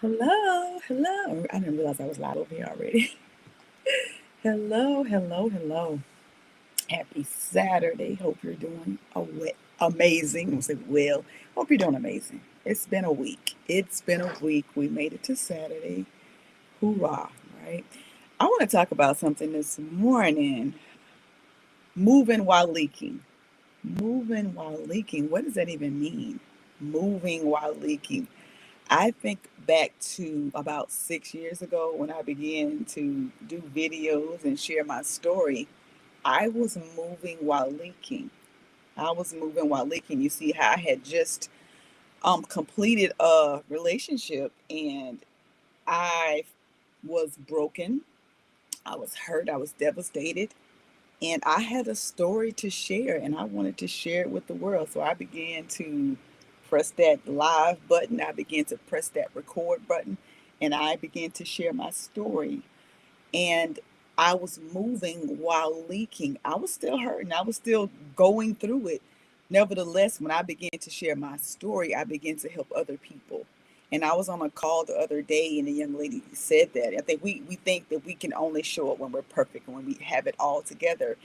Hello, hello. I didn't realize I was live over here already. Hello, hello, hello. Happy Saturday. Hope you're doing amazing. I'm gonna say well. Hope you're doing amazing. It's been a week. It's been a week. We made it to Saturday. Hoorah, right? I want to talk about something this morning. Moving while leaking. Moving while leaking. What does that even mean? Moving while leaking. I think back to about 6 years ago when I began to do videos and share my story. I was moving while leaking. I was moving while leaking. You see how I had just completed a relationship and I was broken. I was hurt. I was devastated. And I had a story to share and I wanted to share it with the world. So I began to press that live button. I began to press that record button and I began to share my story. And I was moving while leaking. I was still hurting. I was still going through it. Nevertheless, when I began to share my story, I began to help other people. And I was on a call the other day, and the young lady said that. I think we think that we can only show up when we're perfect and when we have it all together.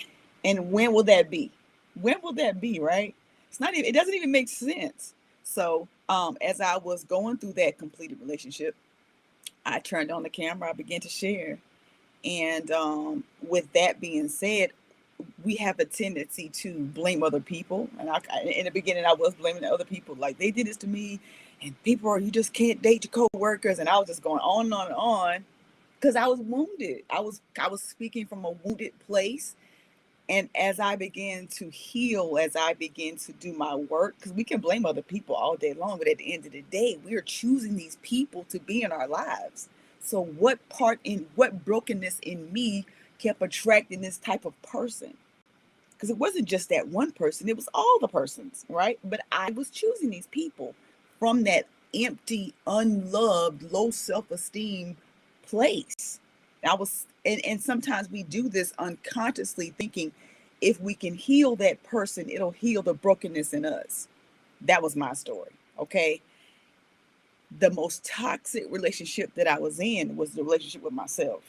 And when will that be? When will that be, right? It's not even, it doesn't even make sense. So, as I was going through that completed relationship, I turned on the camera, I began to share. And with that being said, we have a tendency to blame other people. And in the beginning, I was blaming other people, like they did this to me, and people are you just can't date your coworkers. And I was just going on and on and on because I was wounded. I was speaking from a wounded place. And as I began to heal, as I began to do my work, because we can blame other people all day long, but at the end of the day, we are choosing these people to be in our lives. So, what brokenness in me kept attracting this type of person? Because it wasn't just that one person, it was all the persons, right? But I was choosing these people from that empty, unloved, low self esteem place. And sometimes we do this unconsciously, thinking if we can heal that person, it'll heal the brokenness in us. That was my story. Okay. The most toxic relationship that I was in was the relationship with myself.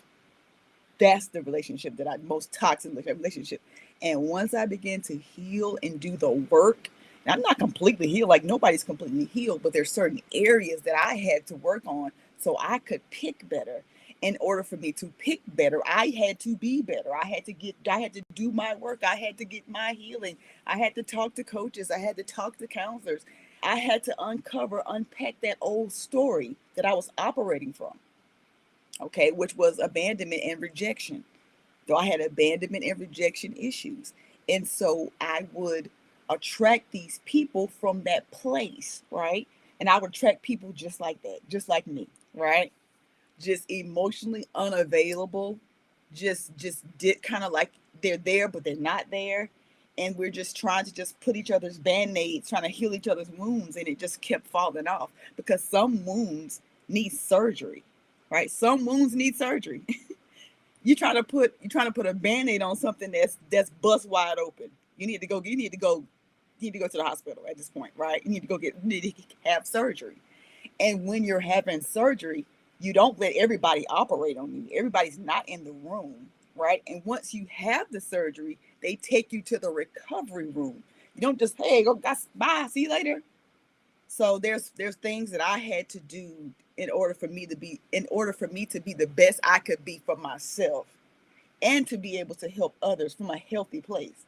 That's the relationship that I most toxic relationship. And once I began to heal and do the work, and I'm not completely healed, like nobody's completely healed, but there's certain areas that I had to work on so I could pick better. In order for me to pick better, I had to be better. I had to do my work. I had to get my healing. I had to talk to coaches. I had to talk to counselors. I had to unpack that old story that I was operating from, okay, which was abandonment and rejection. So I had abandonment and rejection issues. And so I would attract these people from that place, right? And I would attract people just like that, just like me, right? Just emotionally unavailable, just did kind of like they're there, but they're not there. And we're just trying to just put each other's band-aids, trying to heal each other's wounds, and it just kept falling off because some wounds need surgery, right? Some wounds need surgery. You trying to put a band-aid on something that's bust wide open. You need to go to the hospital at this point, right? You need to have surgery. And when you're having surgery, you don't let everybody operate on you. Everybody's not in the room, right? And once you have the surgery, they take you to the recovery room. You don't just, hey, go, bye, see you later. So there's things that I had to do in order for me to be the best I could be for myself and to be able to help others from a healthy place.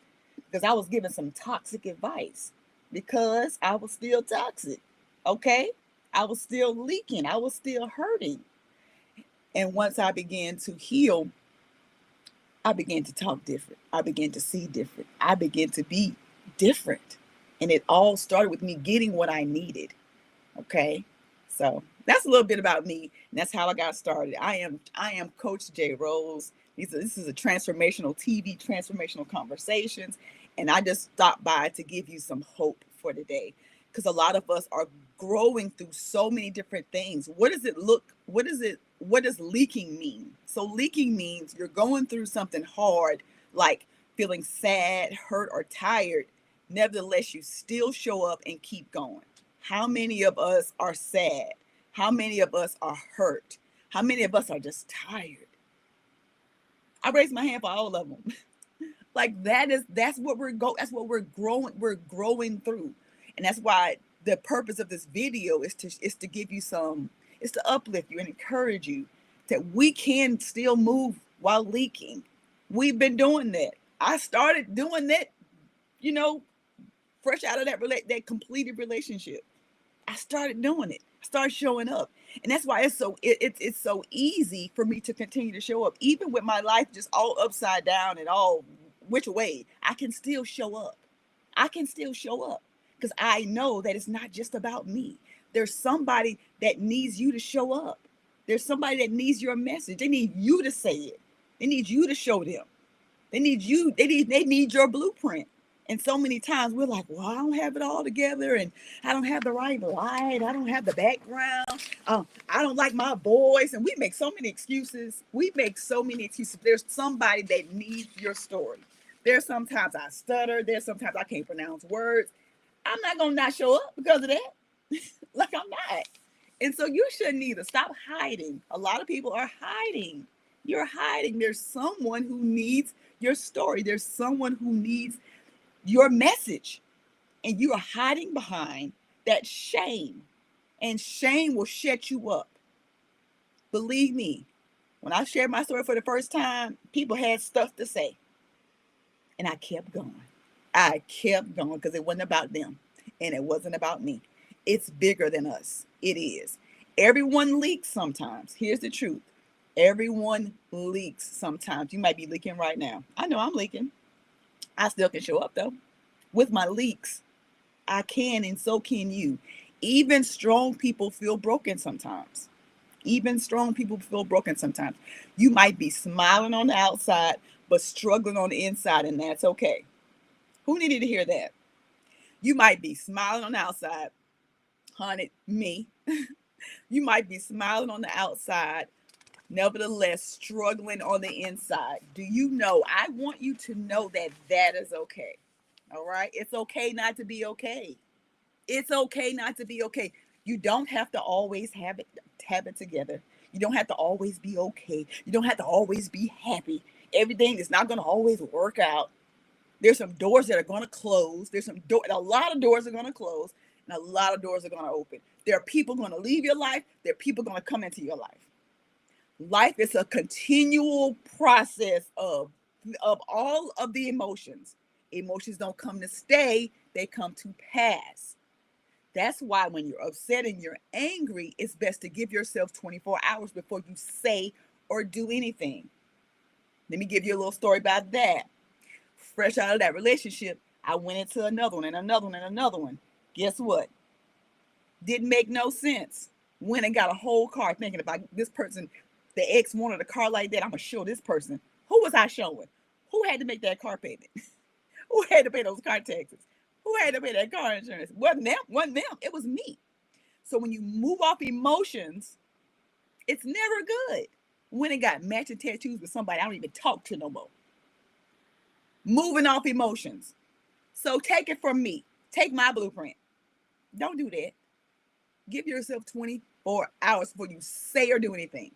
Because I was given some toxic advice because I was still toxic. Okay? I was still leaking. I was still hurting. And once I began to heal, I began to talk different. I began to see different. I began to be different. And it all started with me getting what I needed. Okay. So that's a little bit about me. And that's how I got started. I am Coach J Rose. This is a transformational TV, transformational conversations. And I just stopped by to give you some hope for today. Because a lot of us are growing through so many different things. What does leaking mean? So leaking means you're going through something hard, like feeling sad, hurt, or tired. Nevertheless, you still show up and keep going. How many of us are sad? How many of us are hurt? How many of us are just tired? I raise my hand for all of them. Like that's what we're growing through. And that's why the purpose of this video is to give you some, is to uplift you and encourage you that we can still move while leaking. We've been doing that. I started doing that, you know, fresh out of that completed relationship. I started doing it. I started showing up. And that's why it's so easy for me to continue to show up. Even with my life just all upside down and all which way, I can still show up. I can still show up because I know that it's not just about me. There's somebody that needs you to show up. There's somebody that needs your message. They need you to say it. They need you to show them. They need you, they need your blueprint. And so many times we're like, well, I don't have it all together, and I don't have the right light, I don't have the background, I don't like my voice. And we make so many excuses. We make so many excuses. There's somebody that needs your story. There's sometimes I stutter, there's sometimes I can't pronounce words. I'm not gonna not show up because of that. Like, I'm not. And so you shouldn't either. Stop hiding. A lot of people are hiding. You're hiding. There's someone who needs your story. There's someone who needs your message. And you are hiding behind that shame. And shame will shut you up. Believe me, when I shared my story for the first time, people had stuff to say. And I kept going. I kept going because it wasn't about them. And it wasn't about me. It's bigger than us. It is. Everyone leaks sometimes. Here's the truth. Everyone leaks sometimes. You might be leaking right now. I know I'm leaking. I still can show up though. With my leaks, I can, and so can you. Even strong people feel broken sometimes. Even strong people feel broken sometimes. You might be smiling on the outside, but struggling on the inside, and that's okay. Who needed to hear that? You might be smiling on the outside, honey, me. You might be smiling on the outside, nevertheless struggling on the inside. Do you know? I want you to know that that is okay. All right? It's okay not to be okay. It's okay not to be okay. You don't have to always have it together. You don't have to always be okay. You don't have to always be happy. Everything is not going to always work out. There's some doors that are going to close. A lot of doors are going to close, and a lot of doors are going to open. There are people going to leave your life. There are people going to come into your life. Life is a continual process of all of the emotions. Emotions don't come to stay, they come to pass. That's why when you're upset and you're angry, it's best to give yourself 24 hours before you say or do anything. Let me give you a little story about that. Fresh out of that relationship, I went into another one and another one and another one. Guess what? Didn't make no sense. Went and got a whole car thinking about this person. The ex wanted a car like that. I'm going to show this person. Who was I showing? Who had to make that car payment? Who had to pay those car taxes? Who had to pay that car insurance? Wasn't them. It was me. So when you move off emotions, it's never good. When it got matching tattoos with somebody I don't even talk to no more. Moving off emotions. So take it from me. Take my blueprint. Don't do that. Give yourself 24 hours before you say or do anything.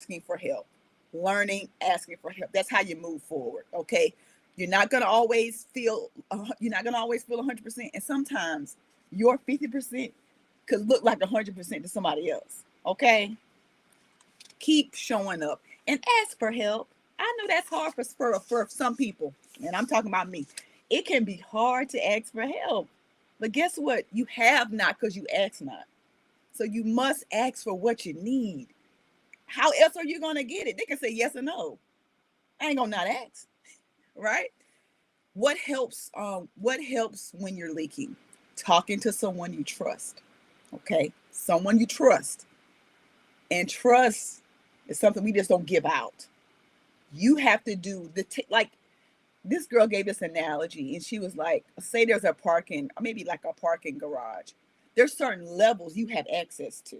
Asking for help. Learning, asking for help. That's how you move forward. Okay. You're not gonna always feel. You're not gonna always feel 100%. And sometimes your 50% could look like 100% to somebody else. Okay. Keep showing up and ask for help. I know that's hard for some people, and I'm talking about me. It can be hard to ask for help, but guess what? You have not because you ask not. So you must ask for what you need. How else are you going to get it? They can say yes or no. I ain't going to not ask, right? What helps when you're leaking? Talking to someone you trust. Okay? Someone you trust. And trust is something we just don't give out. You have to do like this girl gave this analogy, and she was like, say there's a parking, maybe like a parking garage. There's certain levels you have access to.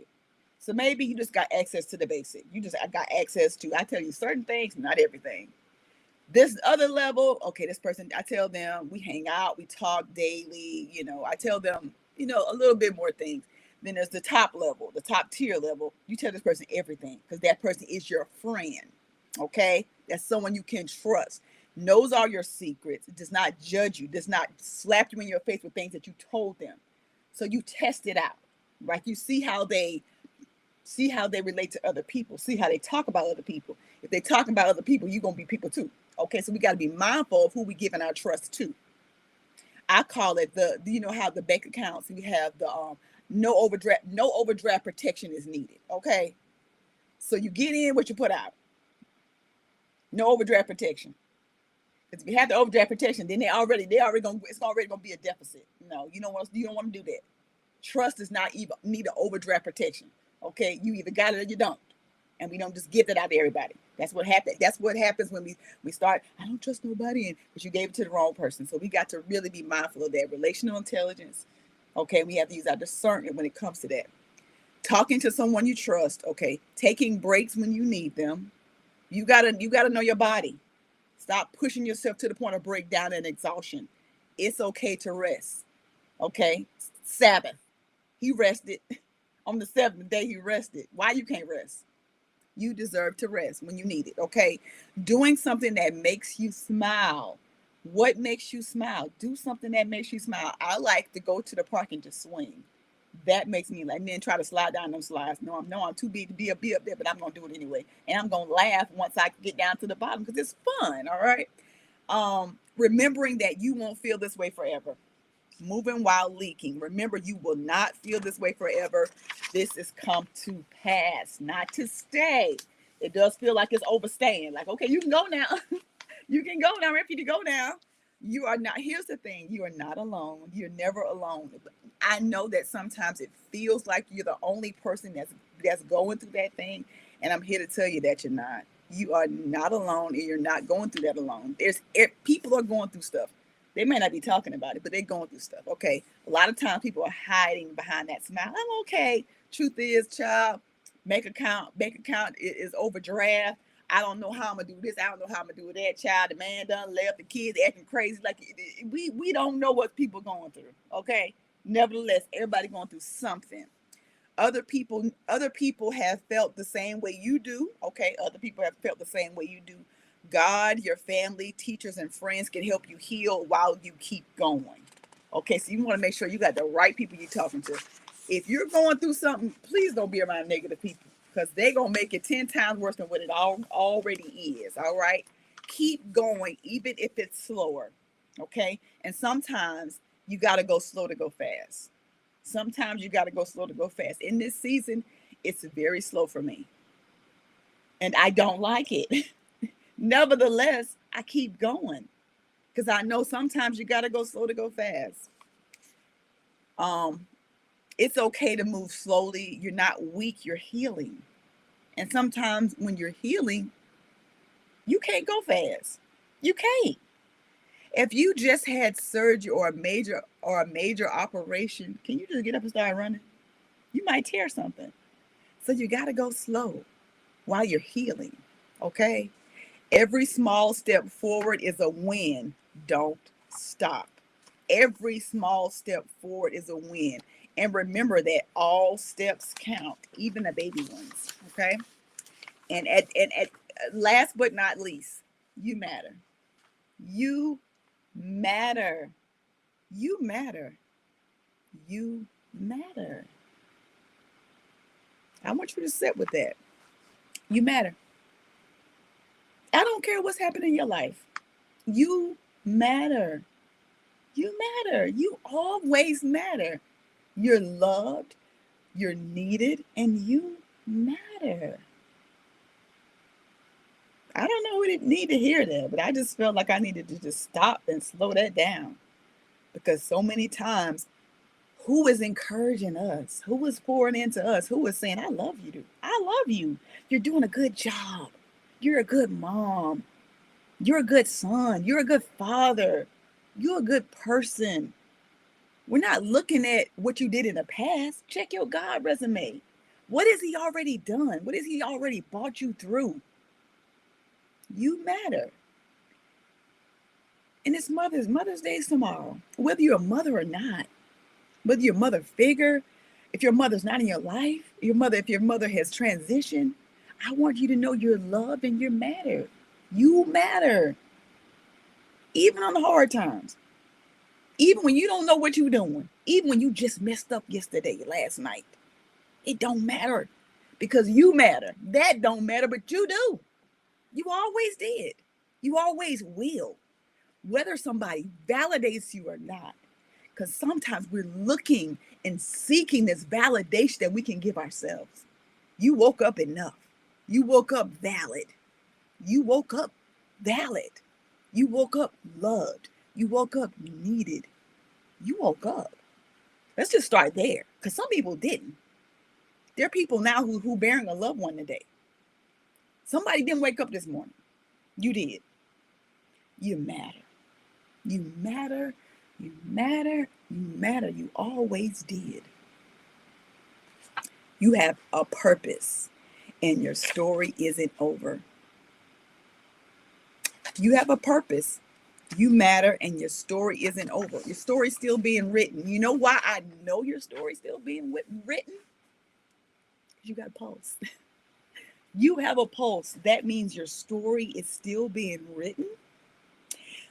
So maybe you just got access to the basic. I got access to, I tell you certain things, not everything. This other level, okay, this person, I tell them, we hang out, we talk daily, I tell them, a little bit more things. Then there's the top level, the top tier level. You tell this person everything because that person is your friend. Okay? That's someone you can trust. Knows all your secrets, does not judge you, does not slap you in your face with things that you told them. So you test it out, right? You see how they relate to other people, see how they talk about other people. If they talking about other people, you're gonna be people too. Okay, so we got to be mindful of who we giving our trust to. I call it how the bank accounts, we have the no overdraft protection is needed. Okay, so you get in what you put out. No overdraft protection. Because if you have the overdraft protection, then it's already gonna be a deficit. No, you don't want to do that. Trust does not even need an overdraft protection. Okay, you either got it or you don't, and we don't just give it out to everybody. That's what happened. That's what happens when we start. I don't trust nobody, but you gave it to the wrong person. So we got to really be mindful of that relational intelligence. Okay, we have to use our discernment when it comes to that. Talking to someone you trust. Okay, taking breaks when you need them. You gotta know your body. Stop pushing yourself to the point of breakdown and exhaustion. It's okay to rest. Okay, Sabbath. He rested on the seventh day. He rested. Why you can't rest? You deserve to rest when you need it. Okay, doing something that makes you smile. What makes you smile? Do something that makes you smile. I like to go to the park and just swing. That makes me like, and then try to slide down them slides. No, I'm too big to be up there, but I'm gonna do it anyway, and I'm gonna laugh once I get down to the bottom because it's fun. All right. Remembering that you won't feel this way forever. Moving while leaking. Remember, you will not feel this way forever. This is come to pass, not to stay. It does feel like it's overstaying. Like, okay, you can go now. You can go now. I'm ready to go now. You are not. Here's the thing. You are not alone. You're never alone. I know that sometimes it feels like you're the only person that's going through that thing. And I'm here to tell you that you're not. You are not alone, and you're not going through that alone. People are going through stuff. They may not be talking about it, but they're going through stuff. Okay. A lot of times people are hiding behind that smile. I'm okay. Truth is, child, bank account is overdraft. I don't know how I'm gonna do this. I don't know how I'm gonna do that. Child, the man done left. The kids acting crazy. Like we don't know what people going through. Okay. Nevertheless, everybody going through something. Other people have felt the same way you do. Okay. Other people have felt the same way you do. God, your family, teachers, and friends can help you heal while you keep going. Okay, so you want to make sure you got the right people you're talking to. If you're going through something, please don't be around negative people because they're going to make it 10 times worse than what it already is. All right, keep going, even if it's slower. Okay, and sometimes you got to go slow to go fast. Sometimes you got to go slow to go fast. In this season, it's very slow for me, and I don't like it. Nevertheless, I keep going because I know sometimes you got to go slow to go fast. Um, it's okay to move slowly. You're not weak, you're healing. And sometimes when you're healing, you can't go fast. You can't. If you just had surgery or a major operation, can you just get up and start running? You might tear something. So you got to go slow while you're healing. Okay? Every small step forward is a win. Don't stop. Every small step forward is a win. And remember that all steps count, even the baby ones. Okay. And at last but not least, you matter. You matter. You matter. You matter. I want you to sit with that. You matter. I don't care what's happening in your life. You matter. You matter. You always matter. You're loved. You're needed and you matter. I don't know who need to hear that, but I just felt like I needed to just stop and slow that down because so many times, who is encouraging us? Who is pouring into us? Who is saying, I love you, dude. I love you. You're doing a good job. You're a good mom. You're a good son. You're a good father. You're a good person. We're not looking at what you did in the past. Check your God resume. What has he already done? What has he already brought you through? You matter. And it's Mother's Day is tomorrow. Whether you're a mother or not, whether you're a mother figure, if your mother's not in your life, if your mother has transitioned, I want you to know you're loved and you matter. You matter. Even on the hard times. Even when you don't know what you're doing. Even when you just messed up last night. It don't matter. Because you matter. That don't matter, but you do. You always did. You always will. Whether somebody validates you or not. Because sometimes we're looking and seeking this validation that we can give ourselves. You woke up enough. You woke up valid. You woke up valid. You woke up loved. You woke up needed. You woke up. Let's just start there. Because some people didn't. There are people now who bearing a loved one today. Somebody didn't wake up this morning. You did. You matter. You matter. You matter. You matter. You always did. You have a purpose and your story isn't over. You have a purpose. You matter and your story isn't over. Your story's still being written. You know why I know your story's still being written? Because you got a pulse. You have a pulse. That means your story is still being written.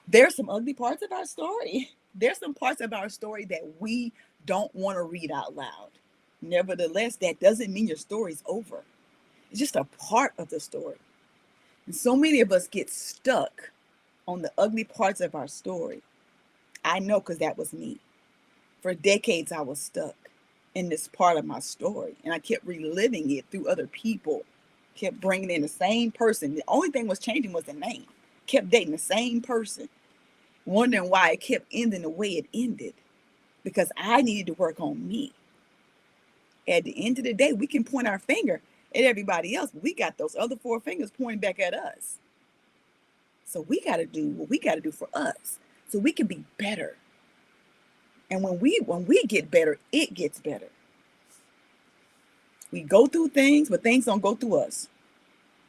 There's some ugly parts of our story. There's some parts of our story that we don't want to read out loud. Nevertheless, that doesn't mean your story's over. It's just a part of the story. And so many of us get stuck on the ugly parts of our story. I know because that was me. For decades, I was stuck in this part of my story. And I kept reliving it through other people. Kept bringing in the same person. The only thing was changing was the name. Kept dating the same person. Wondering why it kept ending the way it ended. Because I needed to work on me. At the end of the day, we can point our finger at everybody else, but we got those other four fingers pointing back at us. So we got to do what we got to do for us so we can be better. And when we get better, it gets better. We go through things, but things don't go through us.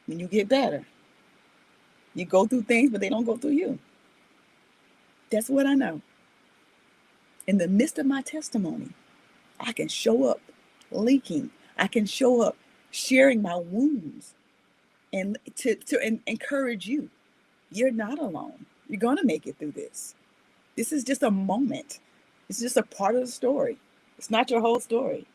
When you get better, you go through things, but they don't go through you. That's what I know. In the midst of my testimony, I can show up leaking. I can show up sharing my wounds and to encourage you. You're not alone. You're going to make it through this. This is just a moment. It's just a part of the story. It's not your whole story.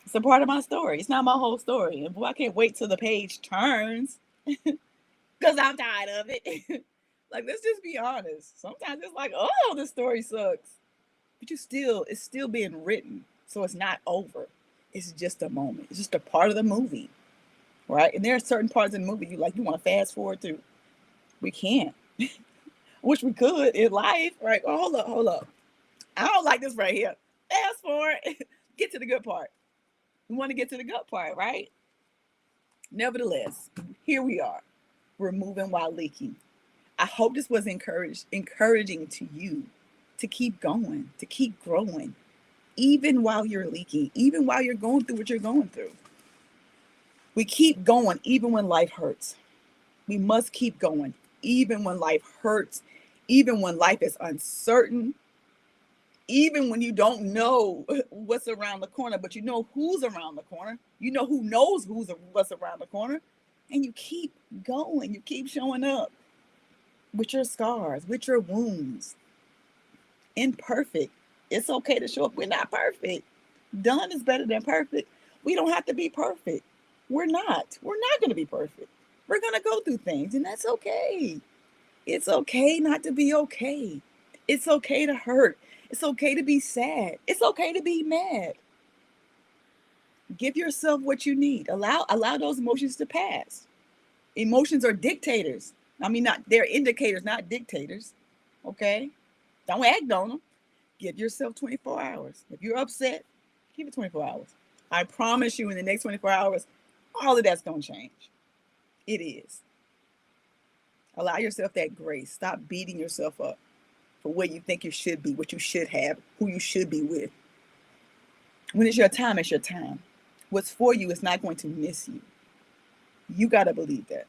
It's a part of my story. It's not my whole story. And boy, I can't wait till the page turns because I'm tired of it. Like, let's just be honest. Sometimes it's like, oh, the story sucks. But it's still being written. So it's not over. It's just a moment. It's just a part of the movie. Right? And there are certain parts in the movie you want to fast forward through. We can't. Wish we could in life. Right? Oh, hold up. I don't like this right here. Fast forward. Get to the good part. We want to get to the good part, right? Nevertheless, here we are. We're moving while leaking. I hope this was encouraging to you to keep going, to keep growing, even while you're leaking, even while you're going through what you're going through. We keep going even when life hurts. We must keep going even when life hurts, even when life is uncertain, even when you don't know what's around the corner, but you know who's around the corner. You know who knows what's around the corner. And you keep going. You keep showing up with your scars, with your wounds. Imperfect. It's okay to show up. We're not perfect. Done is better than perfect. We don't have to be perfect. We're not. We're not going to be perfect. We're going to go through things, and that's okay. It's okay not to be okay. It's okay to hurt. It's okay to be sad. It's okay to be mad. Give yourself what you need. Allow those emotions to pass. Emotions are dictators. I mean, not they're indicators, not dictators. Okay? Don't act on them. Give yourself 24 hours. If you're upset, give it 24 hours. I promise you, in the next 24 hours, all of that's going to change. It is. Allow yourself that grace. Stop beating yourself up for where you think you should be, what you should have, who you should be with. When it's your time, it's your time. What's for you is not going to miss you. You got to believe that.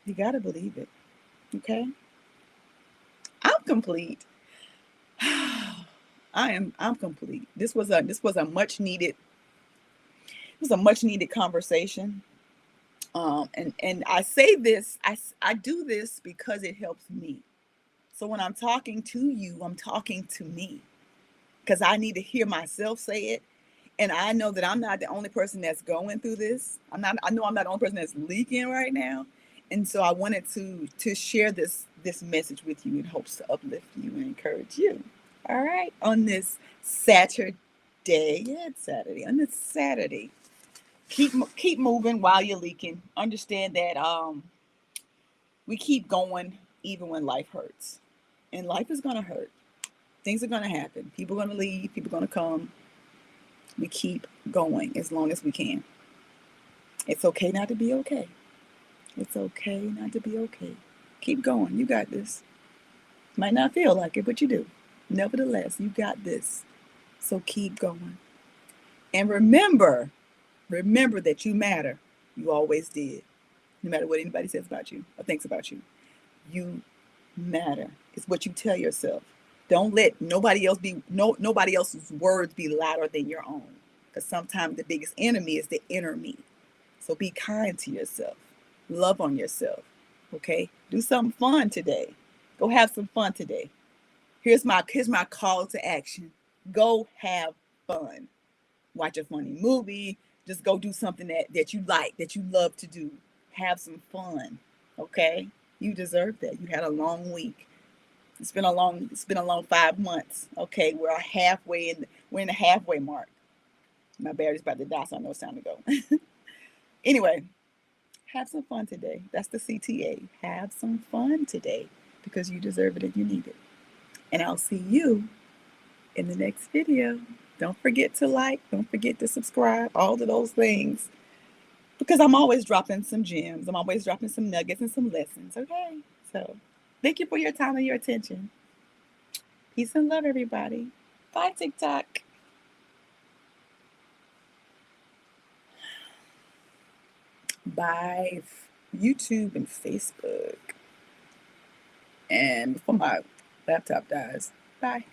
You got to believe it. Okay? I'm complete. I'm complete. This was a much needed conversation. And I say this, I do this because it helps me. So when I'm talking to you, I'm talking to me because I need to hear myself say it. And I know that I'm not the only person that's going through this. I know I'm not the only person that's leaking right now. And so I wanted to share this message with you in hopes to uplift you and encourage you. All right. On this Saturday. Yeah, it's Saturday. On this Saturday. Keep moving while you're leaking. Understand that we keep going even when life hurts. And life is gonna hurt. Things are gonna happen. People are gonna leave, people are gonna come. We keep going as long as we can. It's okay not to be okay. It's okay not to be okay. Keep going. You got this. Might not feel like it, but you do. Nevertheless, you got this. So keep going. And remember that you matter. You always did. No matter what anybody says about you or thinks about you. You matter. It's what you tell yourself. Don't let nobody else's words be louder than your own. Because sometimes the biggest enemy is the inner me. So be kind to yourself. Love on yourself. Okay? Do something fun today. Go have some fun today. Here's my call to action. Go have fun. Watch a funny movie. Just go do something that you like, that you love to do. Have some fun. Okay? You deserve that. You had a long week. It's been a long 5 months. Okay, we're in the halfway mark. My battery's about to die, so I know it's time to go. Anyway, have some fun today. That's the CTA. Have some fun today because you deserve it and you need it. And I'll see you in the next video. Don't forget to like, don't forget to subscribe, all of those things. Because I'm always dropping some gems. I'm always dropping some nuggets and some lessons, okay? So thank you for your time and your attention. Peace and love, everybody. Bye, TikTok. Bye, YouTube and Facebook. And before my laptop dies, bye.